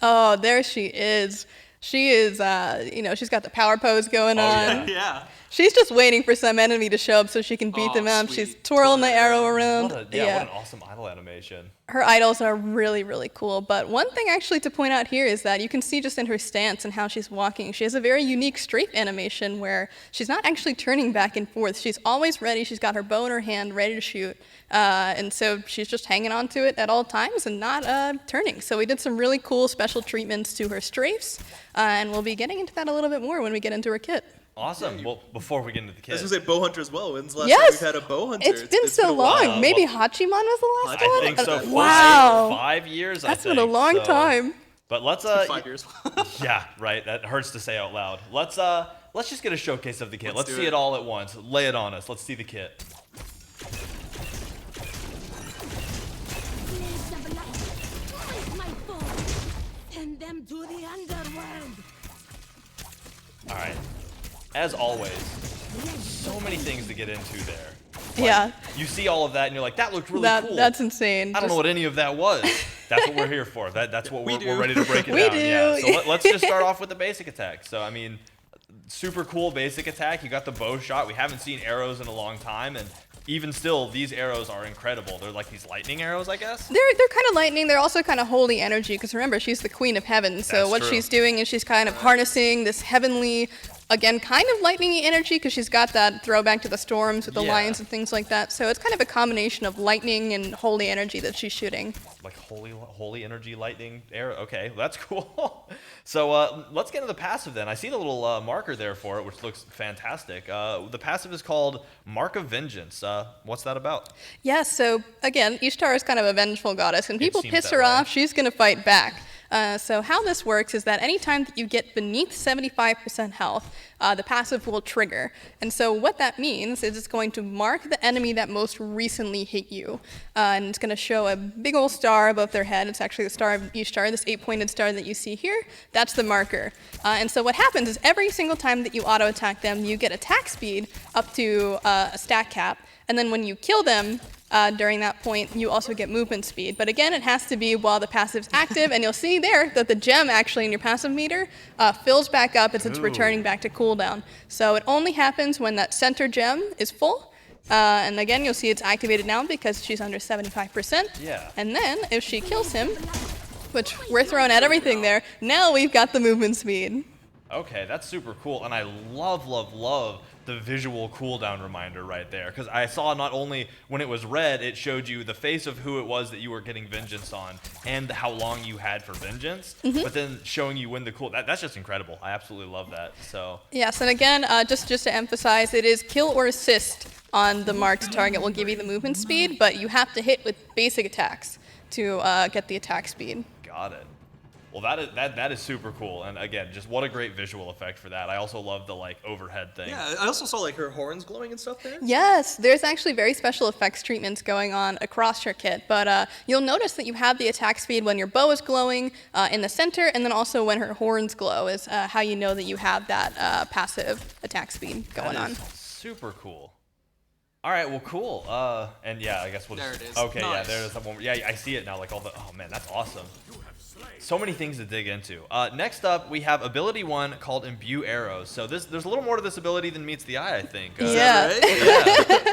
Oh, there she is. She is, she's got the power pose going on. Yeah. She's just waiting for some enemy to show up so she can beat them up. Sweet. She's twirling the arrow around. What an awesome idle animation. Her idols are really, really cool. But one thing actually to point out here is that you can see just in her stance and how she's walking, she has a very unique strafe animation where she's not actually turning back and forth. She's always ready. She's got her bow in her hand, ready to shoot. And so she's just hanging on to it at all times and not turning. So we did some really cool special treatments to her strafes. And we'll be getting into that a little bit more when we get into her kit. Awesome. Well, before we get into the kit. I was going to say bow hunter as well. When's the last time we've had a bow hunter? It's been so long. while. Maybe Hachiman was the last one? I think so. Wow. 5 years, That's I think. been a long time. But let's 5 years. yeah, right. That hurts to say out loud. Let's just get a showcase of the kit. Let's see it all at once. Lay it on us. Let's see the kit. Send them to the underworld. All right. As always, so many things to get into there. Yeah. You see all of that and you're like, that looked really cool. That's insane. I don't know what any of that was. That's what we're here for. That's what we're ready to break it We down. do. Yeah. So let's just start off with the basic attack. So I mean, super cool basic attack. You got the bow shot. We haven't seen arrows in a long time, and even still, these arrows are incredible. They're like these lightning arrows, I guess. They're kind of lightning. They're also kind of holy energy because remember, she's the queen of heaven. So That's what true. she's doing is she's kind of harnessing this heavenly, again, kind of lightning-y energy because she's got that throwback to the storms with the lions and things like that. So it's kind of a combination of lightning and holy energy that she's shooting. Like holy energy lightning arrow. Okay, that's cool. So let's get into the passive then. I see the little marker there for it, which looks fantastic. The passive is called Mark of Vengeance. What's that about? Yeah, so again, Ishtar is kind of a vengeful goddess. When people seems piss that her way. off, she's going to fight back. So how this works is that anytime that you get beneath 75% health, the passive will trigger. And so what that means is it's going to mark the enemy that most recently hit you. And it's going to show a big old star above their head. It's actually the star of Ishtar, this 8-pointed star that you see here. That's the marker. And so what happens is every single time that you auto-attack them, you get attack speed up to a stat cap. And then when you kill them, during that point, you also get movement speed. But again, it has to be while the passive's active, and you'll see there that the gem actually in your passive meter fills back up as it's returning back to cooldown. So it only happens when that center gem is full. And again, you'll see it's activated now because she's under 75%. Yeah. And then if she kills him, which we're throwing at everything there, now we've got the movement speed. Okay, that's super cool, and I love the visual cooldown reminder right there, because I saw not only when it was red, it showed you the face of who it was that you were getting vengeance on and how long you had for vengeance, but then showing you when the that's just incredible. I absolutely love that. So Yes, and again, just to emphasize, it is kill or assist on the marked target will give you the movement speed, but you have to hit with basic attacks to get the attack speed. got it. Well, that is super cool, and again, just what a great visual effect for that. I also love the like overhead thing. Yeah, I also saw like her horns glowing and stuff there. Yes, there's actually very special effects treatments going on across your kit, but you'll notice that you have the attack speed when your bow is glowing in the center, and then also when her horns glow is how you know that you have that passive attack speed going on. Super cool. All right, well, cool. And yeah, I guess we'll just... There it is. Okay, Nice. yeah, there it is. One more. Yeah, I see it now. Like all the... Oh, man, that's awesome. So many things to dig into. Next up, we have ability 1 called Imbue Arrows. So there's a little more to this ability than meets the eye, I think. Yeah. Yeah.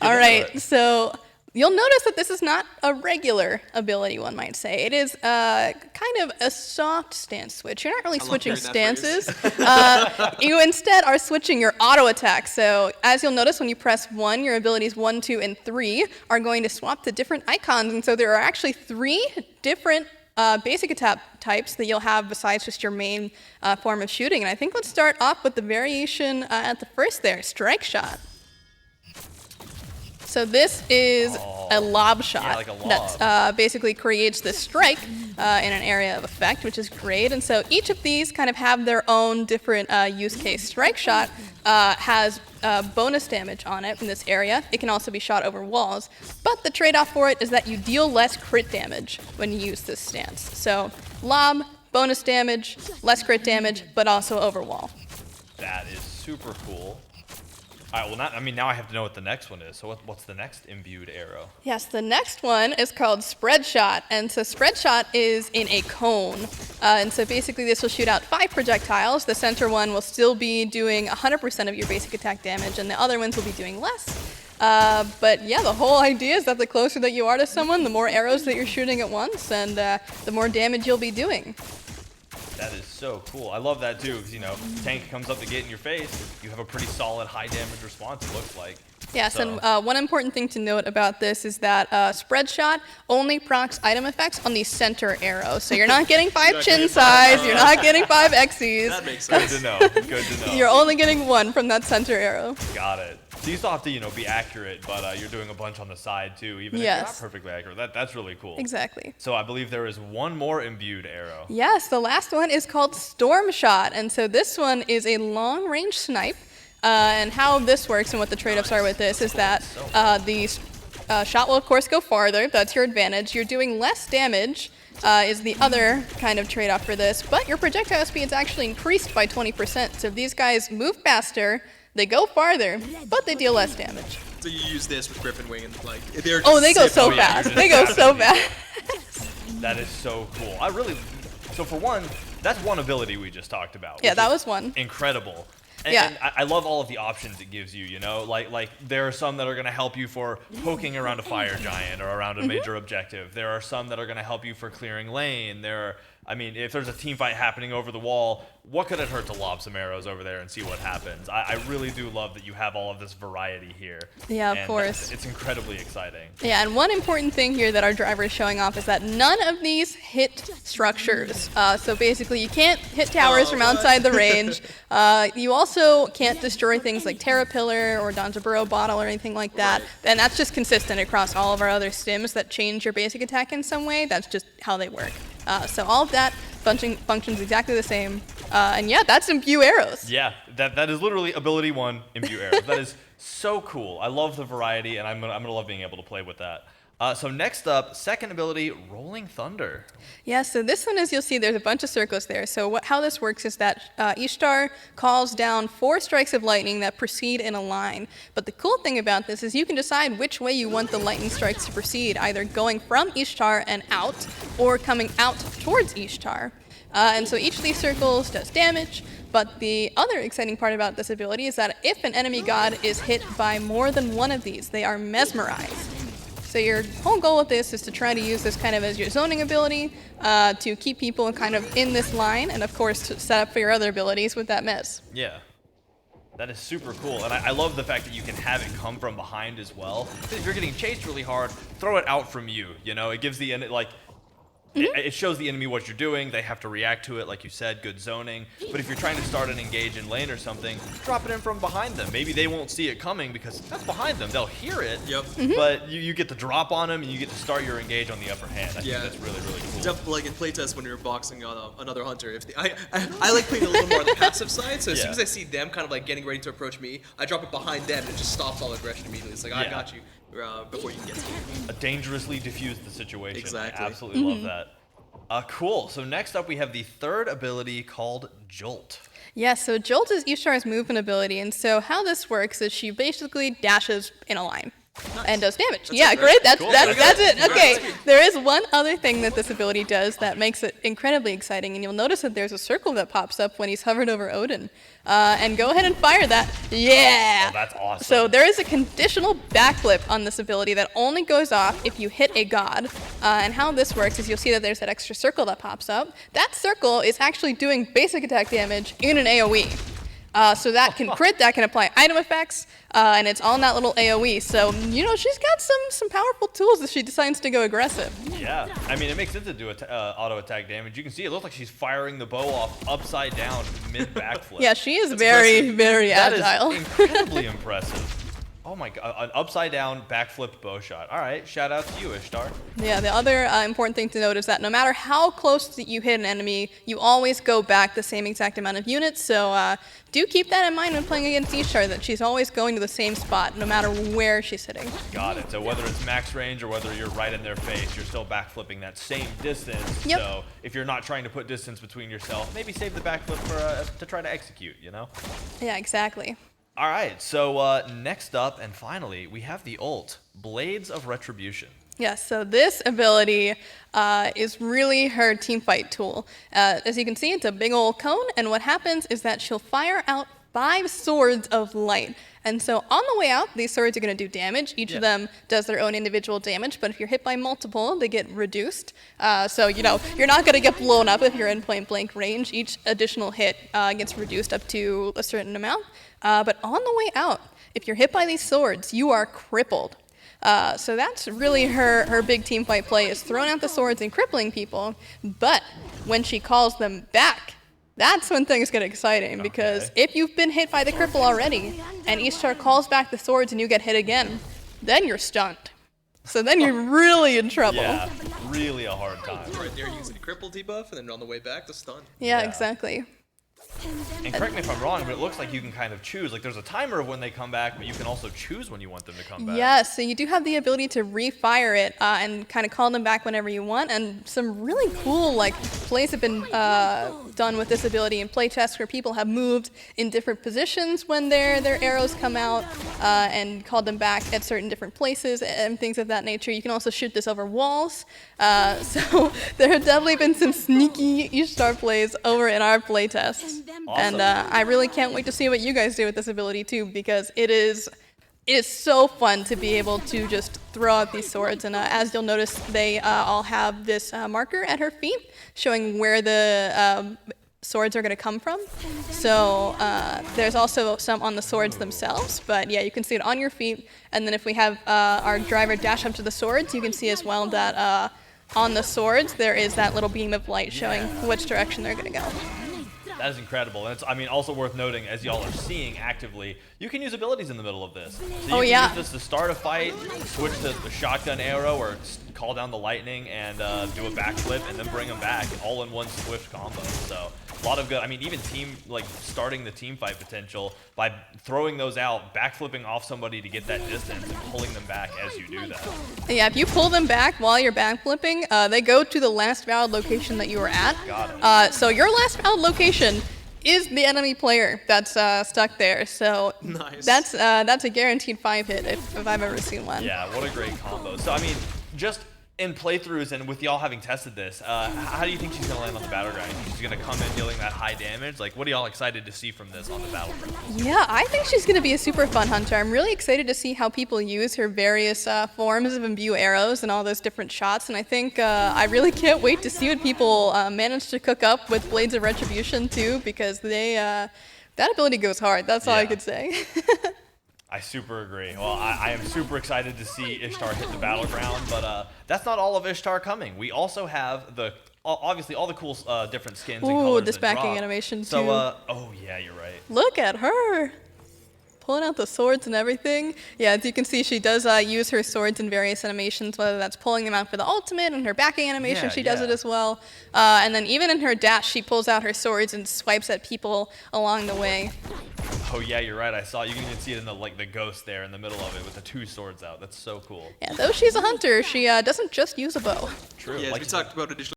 All right, so you'll notice that this is not a regular ability, one might say. It is kind of a soft stance switch. You're not really switching hearing that stances. You instead are switching your auto attack. So as you'll notice when you press 1, your abilities 1, 2, and 3 are going to swap to different icons. And so there are actually 3 different basic attack types that you'll have besides just your main form of shooting. And I think let's start off with the variation at the first there, Strike Shot. So this is a lob shot Yeah, like a lob. that basically creates this strike in an area of effect, which is great. And so each of these kind of have their own different use case. Strike Shot has bonus damage on it in this area. It can also be shot over walls. But the trade-off for it is that you deal less crit damage when you use this stance. So lob, bonus damage, less crit damage, but also over wall. That is super cool. All right, well, now I have to know what the next one is. So what's the next imbued arrow? Yes, the next one is called Spread Shot, and so Spread Shot is in a cone. And so basically this will shoot out 5 projectiles. The center one will still be doing 100% of your basic attack damage, and the other ones will be doing less. But yeah, the whole idea is that the closer that you are to someone, the more arrows that you're shooting at once, and the more damage you'll be doing. That is so cool. I love that too, because, you know, tank comes up to get in your face, you have a pretty solid high damage response, it looks like. Yes, So- and one important thing to note about this is that Spread Shot only procs item effects on the center arrow. So you're not getting 5 not chin getting size, you're not getting 5 Xy's. That makes Good sense. to know. Good to know. You're only getting 1 from that center arrow. Got it. So you still have to, you know, be accurate, but you're doing a bunch on the side too, even if you're not Yes. perfectly accurate. That's really cool. Exactly. So I believe there is one more imbued arrow. Yes, the last one is called Storm Shot, and so this one is a long-range snipe. And how this works and what the trade-offs are with this is that the shot will, of course, go farther. That's your advantage. You're doing less damage is the other kind of trade-off for this, but your projectile speed is actually increased by 20%. So if these guys move faster, they go farther, but they deal less damage. So you use this with Griffin Wing and like they're just Oh, they go so zipping. yeah, you're fast. just They go so zapping fast. That is so cool. So for one, that's one ability we just talked about. Yeah, which that is was one. Incredible. And, Yeah. and I love all of the options it gives you, you know? Like there are some that are going to help you for poking around a fire giant or around a major objective. There are some that are going to help you for clearing lane. I mean, if there's a team fight happening over the wall, what could it hurt to lob some arrows over there and see what happens? I really do love that you have all of this variety here. Yeah, of And course. It's incredibly exciting. Yeah, and one important thing here that our driver is showing off is that none of these hit structures. So basically, you can't hit towers from outside the range. You also can't destroy things like Terra Pillar or Donjaburo Bottle or anything like that. Right. And that's just consistent across all of our other stims that change your basic attack in some way. That's just how they work. So all of that functions exactly the same. And yeah, that's Imbue arrows. Yeah, that is literally ability 1, Imbue arrows. That is so cool. I love the variety, and I'm gonna love being able to play with that. So next up, second ability, Rolling Thunder. Yeah, so this one is, you'll see there's a bunch of circles there. So how this works is that Ishtar calls down 4 strikes of lightning that proceed in a line. But the cool thing about this is you can decide which way you want the lightning strikes to proceed, either going from Ishtar and out, or coming out towards Ishtar. And so each of these circles does damage, but the other exciting part about this ability is that if an enemy god is hit by more than one of these, they are mesmerized. So your whole goal with this is to try to use this kind of as your zoning ability to keep people kind of in this line, and of course to set up for your other abilities with that mess. Yeah. That is super cool, and I love the fact that you can have it come from behind as well. Because if you're getting chased really hard, throw it out from you. You know, it gives the it shows the enemy what you're doing. They have to react to it, like you said, good zoning. But if you're trying to start an engage in lane or something, drop it in from behind them. Maybe they won't see it coming because that's behind them. They'll hear it, Yep. but you get the drop on them and you get to start your engage on the upper hand. I Yeah. think that's really, really cool. Definitely like in playtest when you're boxing on another hunter. I like playing a little more on the passive side, so as Yeah. soon as I see them kind of like getting ready to approach me, I drop it behind them and it just stops all aggression immediately. It's like, I Yeah. got you before you can get to me. Dangerously diffuse the situation. Exactly. I absolutely love that. Cool. So next up we have the third ability called Jolt. Yeah, so Jolt is Ishtar's movement ability, and so how this works is she basically dashes in a line. And does damage. Yeah, it, right? great. That's Cool. that's it. Okay, Congrats. there is one other thing that this ability does that makes it incredibly exciting, and you'll notice that there's a circle that pops up when he's hovered over Odin. And go ahead and fire that. Yeah. Oh, that's awesome. So there is a conditional backflip on this ability that only goes off if you hit a god. And how this works is you'll see that there's that extra circle that pops up. That circle is actually doing basic attack damage in an AoE. So that can crit, that can apply item effects, and it's all in that little AoE. So, you know, she's got some powerful tools if she decides to go aggressive. Yeah, I mean, it makes sense to do auto attack damage. You can see it looks like she's firing the bow off upside down mid backflip. Yeah, she is That's very, impressive. very That agile. is incredibly impressive. Oh my god, an upside down backflip bow shot. All right, shout out to you, Ishtar. Yeah, the other important thing to note is that no matter how close that you hit an enemy, you always go back the same exact amount of units. So do keep that in mind when playing against Ishtar, that she's always going to the same spot, no matter where she's hitting. Got it. So whether it's max range or whether you're right in their face, you're still backflipping that same distance. Yep. So if you're not trying to put distance between yourself, maybe save the backflip for to try to execute, you know? Yeah, exactly. All right, so next up and finally, we have the ult, Blades of Retribution. Yes, so this ability is really her teamfight tool. As you can see, it's a big old cone, and what happens is that she'll fire out 5 swords of light. And so on the way out, these swords are going to do damage. Each of them does their own individual damage, but if you're hit by multiple, they get reduced. So, you know, you're not going to get blown up if you're in point blank range. Each additional hit gets reduced up to a certain amount. But on the way out, if you're hit by these swords, you are crippled. So that's really her big team fight play, is throwing out the swords and crippling people. But when she calls them back, that's when things get exciting, because if you've been hit by the cripple already and Ishtar calls back the swords and you get hit again, then you're stunned. So then you're really in trouble. Yeah, really a hard time. Right there, using a cripple debuff, and then on the way back, the stun. Yeah, exactly. And correct me if I'm wrong, but it looks like you can kind of choose. Like, there's a timer of when they come back, but you can also choose when you want them to come back. Yes, so you do have the ability to refire it and kind of call them back whenever you want. And some really cool plays have been done with this ability in playtests, where people have moved in different positions when their arrows come out and called them back at certain different places and things of that nature. You can also shoot this over walls. So there have definitely been some sneaky Ishtar plays over in our playtests. Awesome. And I really can't wait to see what you guys do with this ability too, because it is so fun to be able to just throw out these swords. And as you'll notice, they all have this marker at her feet showing where the swords are going to come from. So there's also some on the swords themselves, but yeah, you can see it on your feet. And then if we have our driver dash up to the swords, you can see as well that on the swords there is that little beam of light showing which direction they're going to go. That is incredible. And it's, I mean, also worth noting, as y'all are seeing actively, you can use abilities in the middle of this. So you can use this to start a fight, switch to the shotgun arrow, or call down the lightning and do a backflip and then bring them back all in one swift combo. So a lot of good, I mean, even starting the team fight potential by throwing those out, backflipping off somebody to get that distance and pulling them back as you do that. Yeah, if you pull them back while you're backflipping, they go to the last valid location that you were at. Got it. So your last valid location is the enemy player that's stuck there. So Nice. that's a guaranteed 5-hit if I've ever seen one. Yeah, what a great combo. So, I mean, just in playthroughs and with y'all having tested this, how do you think she's going to land on the battleground? You think she's going to come in dealing that high damage? Like, what are y'all excited to see from this on the battleground? Yeah, I think she's going to be a super fun hunter. I'm really excited to see how people use her various forms of Imbue arrows and all those different shots. And I think I really can't wait to see what people manage to cook up with Blades of Retribution too, because that ability goes hard. That's all I could say. I super agree. Well, I am super excited to see Ishtar hit the battleground, but that's not all of Ishtar coming. We also have obviously all the cool different skins and colors this that backing drop. animation too. So, oh yeah, you're right. Look at her. Pulling out the swords and everything. Yeah, as you can see, she does use her swords in various animations, whether that's pulling them out for the ultimate, and her backing animation, she does it as well. And then even in her dash, she pulls out her swords and swipes at people along the way. Oh yeah, you're right. I saw. You can even see it in the ghost there in the middle of it with the 2 swords out. That's so cool. Yeah, though she's a hunter, she doesn't just use a bow. True. Yeah, as like we talked about additional